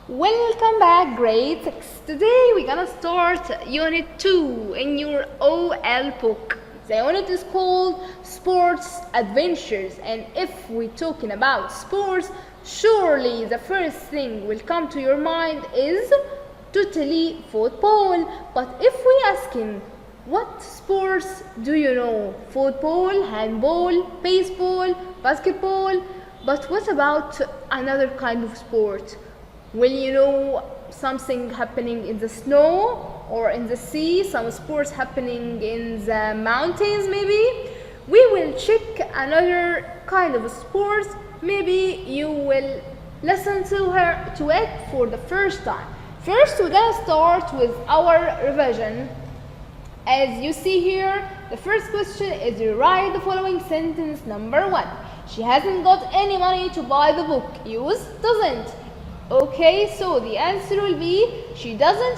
Welcome back, grade 6. Today we're gonna start unit 2 in your OL book. The unit is called Sports Adventures, and if we're talking about sports, surely the first thing will come to your mind is totally football. But if we asking what sports do you know? Football, handball, baseball, basketball, but what about another kind of sport? Will you know something happening in the snow or in the sea, some sports happening in the mountains maybe? We will check another kind of sports. Maybe you will listen to it for the first time. First, we're gonna start with our revision. As you see here, the first question is you write the following sentence. Number 1. She hasn't got any money to buy the book. Use doesn't. Okay, so the answer will be she doesn't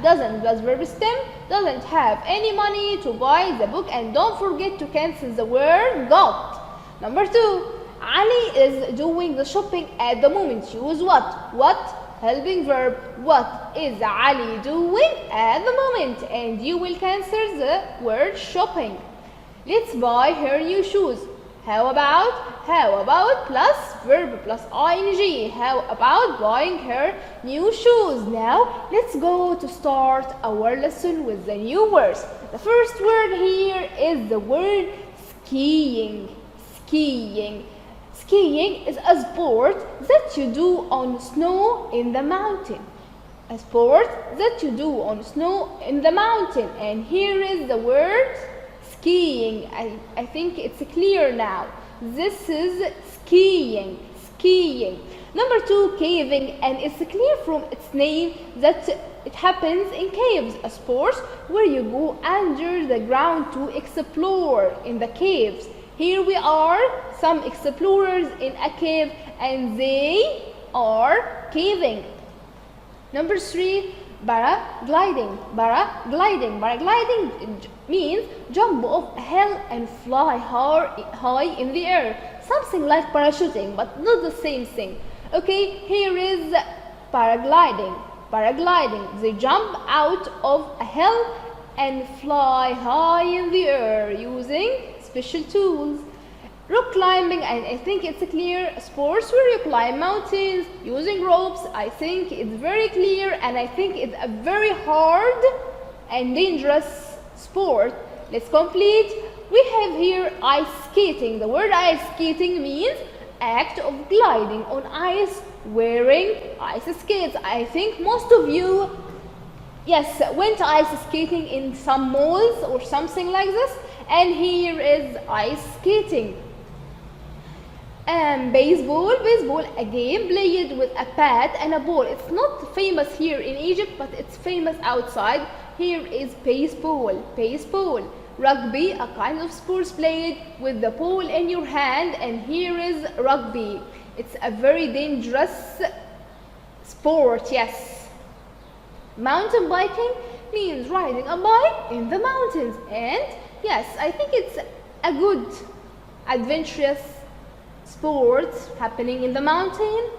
plus verb stem, doesn't have any money to buy the book, and don't forget to cancel the word got. Number 2, Ali is doing the shopping at the moment. Use what? What? Helping verb. What is Ali doing at the moment? And you will cancel the word shopping. Let's buy her new shoes. How about plus verb plus ing. How about buying her new shoes? Now let's go to start our lesson with the new words. The first word here is the word skiing. Skiing. Skiing is a sport that you do on snow in the mountain. A sport that you do on snow in the mountain. And here is the word skiing. I think it's clear now. This is skiing. Skiing. Number 2, caving, and it's clear from its name that it happens in caves, a sport where you go under the ground to explore in the caves. Here we are, some explorers in a cave, and they are caving. Number 3, paragliding. Paragliding means jump off a hill and fly high in the air. Something like parachuting, but not the same thing. Okay, here is paragliding. Paragliding, they jump out of a hill and fly high in the air using special tools. Rock climbing, and I think it's clear, sports where you climb mountains using ropes. I think it's very clear, and I think it's a very hard and dangerous sport. Let's complete. We have here ice skating. The word ice skating means act of gliding on ice wearing ice skates. I think most of you, yes, went ice skating in some malls or something like this. And here is ice skating. Baseball, a game played with a bat and a ball. It's not famous here in Egypt, but it's famous outside. Here is baseball. Rugby, a kind of sports played with the ball in your hand, and here is rugby. It's a very dangerous sport, yes. Mountain biking means riding a bike in the mountains, and yes, I think it's a good adventurous sport happening in the mountain.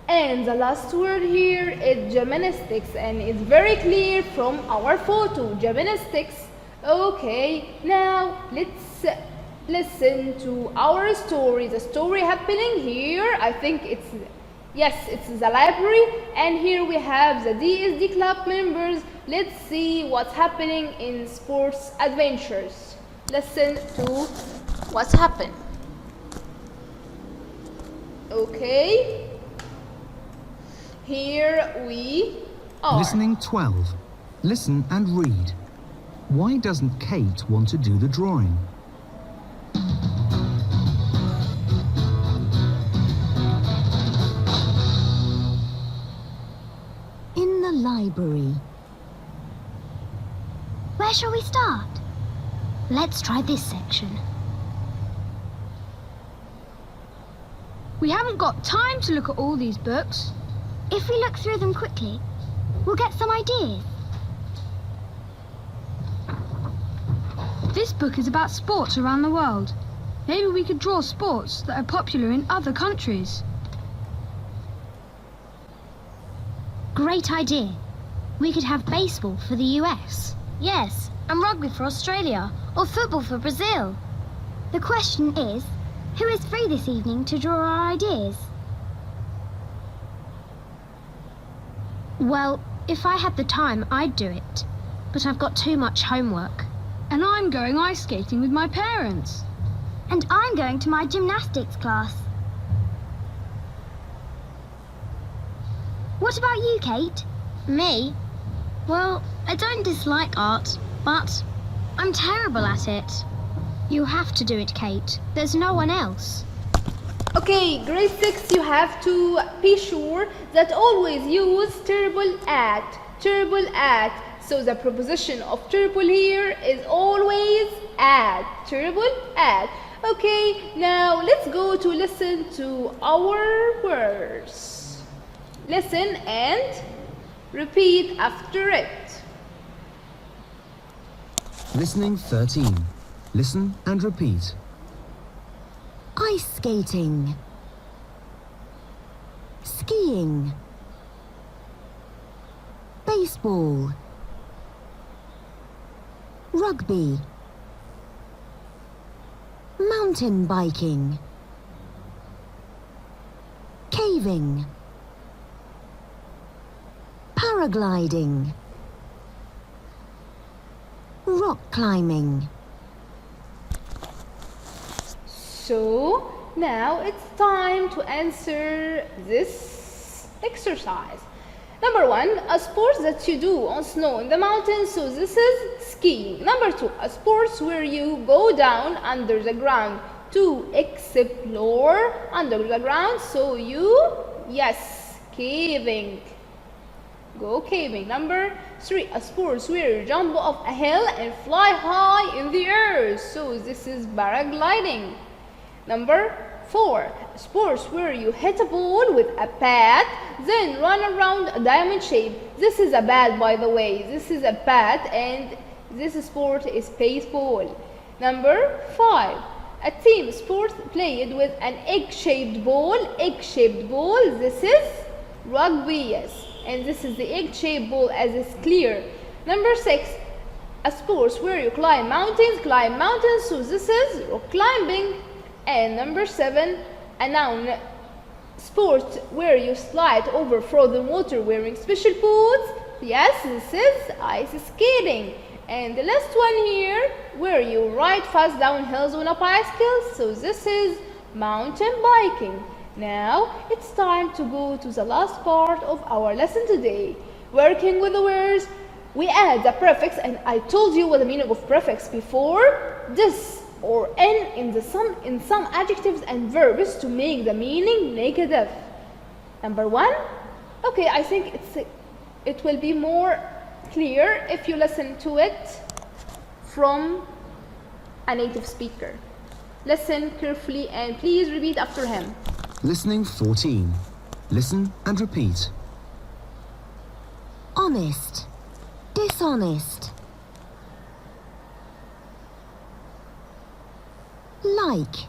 And the last word here is gymnastics, and it's very clear from our photo, gymnastics. Okay, now let's listen to our story. The story happening here, I think it's the library, and here we have the DSD club members. Let's see what's happening in sports adventures. Listen to what's happened. Okay, here we are. Listening 12. Listen and read. Why doesn't Kate want to do the drawing? In the library. Where shall we start? Let's try this section. We haven't got time to look at all these books. If we look through them quickly, we'll get some ideas. This book is about sports around the world. Maybe we could draw sports that are popular in other countries. Great idea. We could have baseball for the US. Yes, and rugby for Australia, or football for Brazil. The question is, who is free this evening to draw our ideas? Well, if I had the time, I'd do it. But I've got too much homework. And I'm going ice skating with my parents. And I'm going to my gymnastics class. What about you, Kate? Me? Well, I don't dislike art, but I'm terrible at it. You have to do it, Kate. There's no one else. Okay, grade 6, you have to be sure that always use terrible at. Terrible at. So the preposition of terrible here is always at. Terrible at. Okay, now let's go to listen to our words. Listen and repeat after it. Listening 13. Listen and repeat. Ice skating. Skiing. Baseball. Rugby. Mountain biking. Caving. Paragliding. Rock climbing. So now it's time to answer this exercise. Number 1, a sport that you do on snow in the mountains, so this is skiing. Number 2, a sport where you go down under the ground to explore under the ground, so yes, caving. Go caving. Number 3, a sport where you jump off a hill and fly high in the air, so this is paragliding. Number 4, sports where you hit a ball with a bat, then run around a diamond shape. This is a bat, by the way. This is a bat, and this sport is baseball. Number 5, a team sport played with an egg-shaped ball. Egg-shaped ball. This is rugby, yes. And this is the egg-shaped ball, as is clear. Number 6, a sport where you climb mountains. So this is rock climbing. And number 7, a noun sport where you slide over frozen water wearing special boots. Yes, this is ice skating. And the last one here, where you ride fast down hills on a bicycle. So this is mountain biking. Now it's time to go to the last part of our lesson today. Working with the words, we add the prefix, and I told you what the meaning of prefix before. This or in some adjectives and verbs to make the meaning negative. Number 1, okay, I think it will be more clear if you listen to it from a native speaker. Listen carefully and please repeat after him. Listening 14. Listen and repeat. Honest. Dishonest. Like.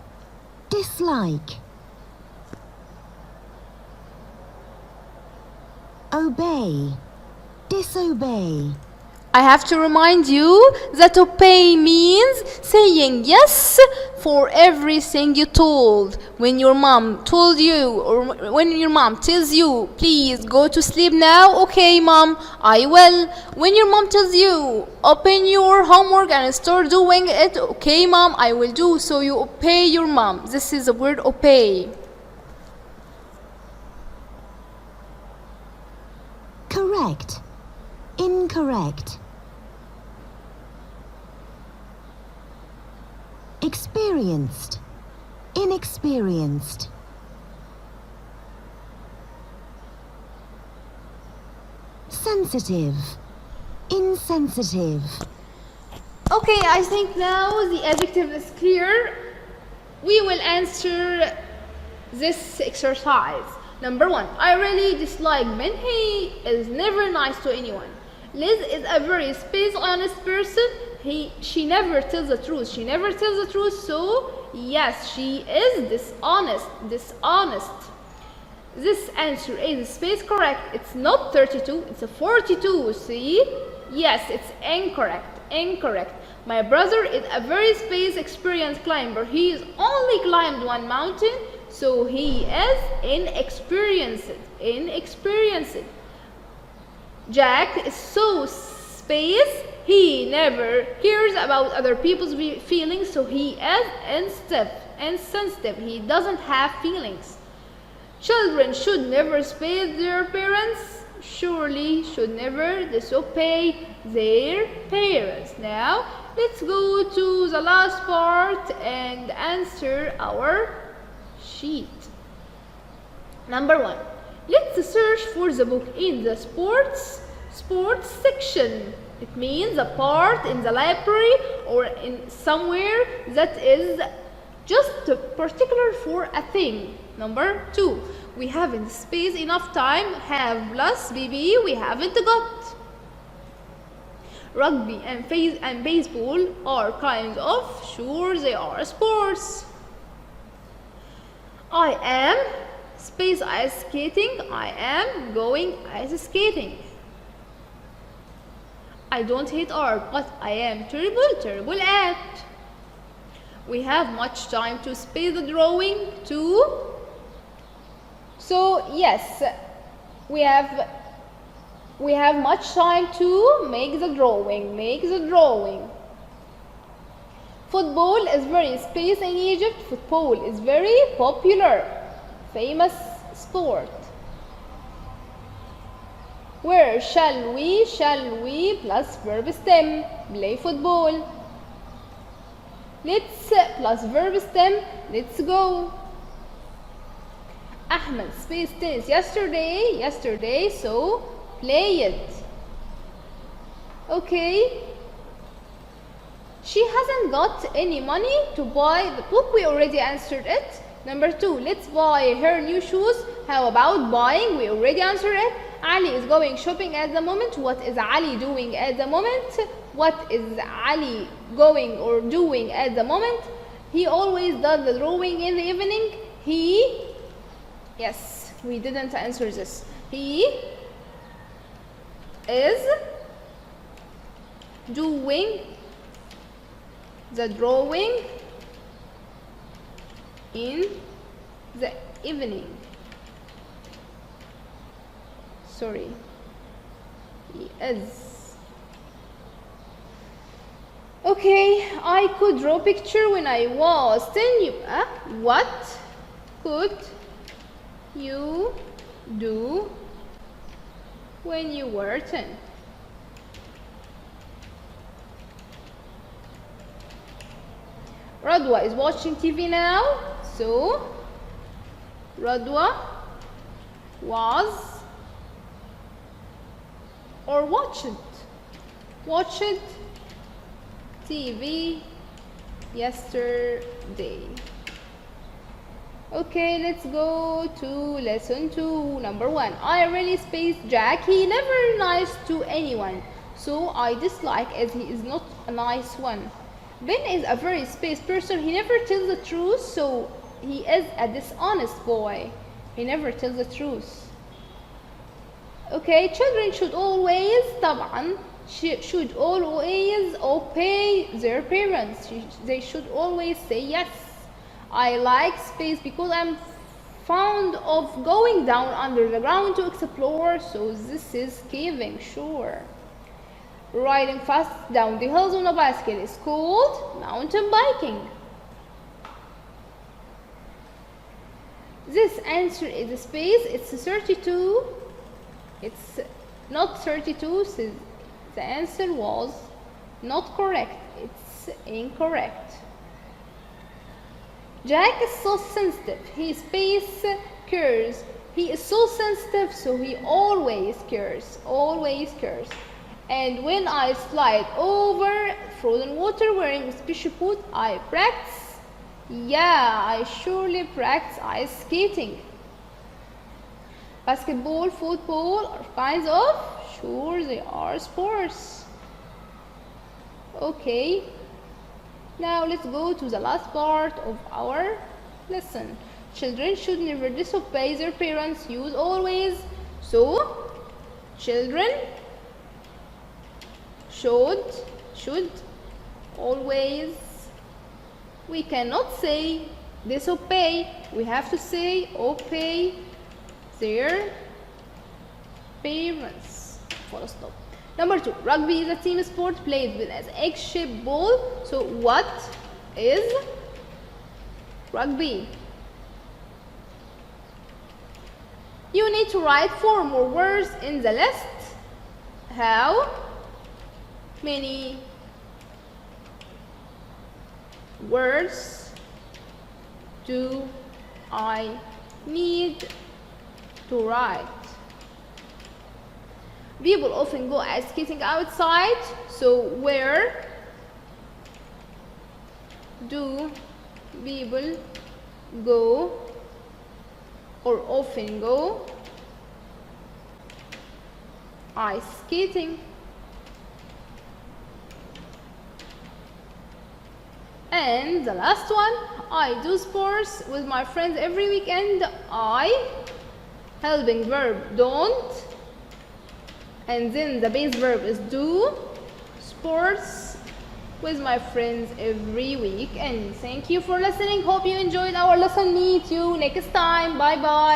Dislike. Obey. Disobey. I have to remind you that obey means saying yes for everything you told. When your mom told you, or when your mom tells you, please go to sleep now, okay mom, I will. When your mom tells you, open your homework and start doing it, okay mom, I will do. So you obey your mom. This is the word obey. Correct. Incorrect. Experienced. Inexperienced. Sensitive. Insensitive. Okay, I think now the adjective is clear. We will answer this exercise. Number 1, I really dislike Ben. He is never nice to anyone. Liz is a very honest person. She never tells the truth. So yes, she is dishonest. This answer is space correct. It's not 32, it's a 42. See? Yes, it's incorrect. Incorrect. My brother is a very space experienced climber. He has only climbed one mountain, so he is inexperienced. Inexperienced. Jack is so space. He never cares about other people's feelings, so he is insensitive. He doesn't have feelings. Children should never space their parents. Surely should never disobey their parents. Now, let's go to the last part and answer our sheet. Number 1. Let's search for the book in the sports section. It means a part in the library or in somewhere that is just particular for a thing. Number 2, we haven't spaced enough time. Have plus BB we haven't got. Rugby and baseball are kinds of, sure they are sports. I am space ice skating. I am going ice skating. I don't hate art, but I am terrible at. We have much time to space the drawing too. So yes, we have much time to make the drawing. Football is very space in Egypt. Football is very popular, famous sport. Where shall we plus verb stem play football. Let's plus verb stem, let's go. Ahmed space tennis yesterday, so play it. Okay. She hasn't got any money to buy the book. We already answered it. Number 2, let's buy her new shoes. How about buying? We already answered it. Ali is going shopping at the moment. What is Ali doing at the moment? What is Ali going or doing at the moment? He always does the drawing in the evening. Yes, we didn't answer this. He is doing the drawing in the evening. Sorry. He is. Okay, I could draw picture when I was 10. What could you do when you were 10? Radwa is watching TV now, so Radwa was or watched TV yesterday. Okay, let's go to lesson 2. Number 1. I really spaced Jack. He never nice to anyone, so I dislike as he is not a nice one. Ben is a very space person. He never tells the truth, so he is a dishonest boy. He never tells the truth. Okay, children should always, طبعا, should always obey their parents. They should always say yes. I like space because I'm fond of going down under the ground to explore, so this is caving, sure. Riding fast down the hills on a bicycle is called mountain biking. This answer is space. It's 32. It's not 32, so the answer was not correct. It's incorrect. Jack is so sensitive. His face cares. He is so sensitive, so he always cares. Always cares. And when I slide over frozen water wearing a special boot, I practice. Yeah, I surely practice ice skating. Basketball, football are kinds of, sure they are sports. Okay. Now let's go to the last part of our lesson. children should never disobey their parents. Use always. So children should always. We cannot say disobey. We have to say obey their parents. Full stop. Number 2, rugby is a team sport played with an egg-shaped ball. So what is rugby? You need to write 4 more words in the list. How many words do I need to write? People often go ice skating outside, so where do people go or often go ice skating? And the last one, I do sports with my friends every weekend. I, helping verb don't, and then the base verb is do, sports with my friends every week. And thank you for listening. Hope you enjoyed our lesson. Meet you next time. Bye bye.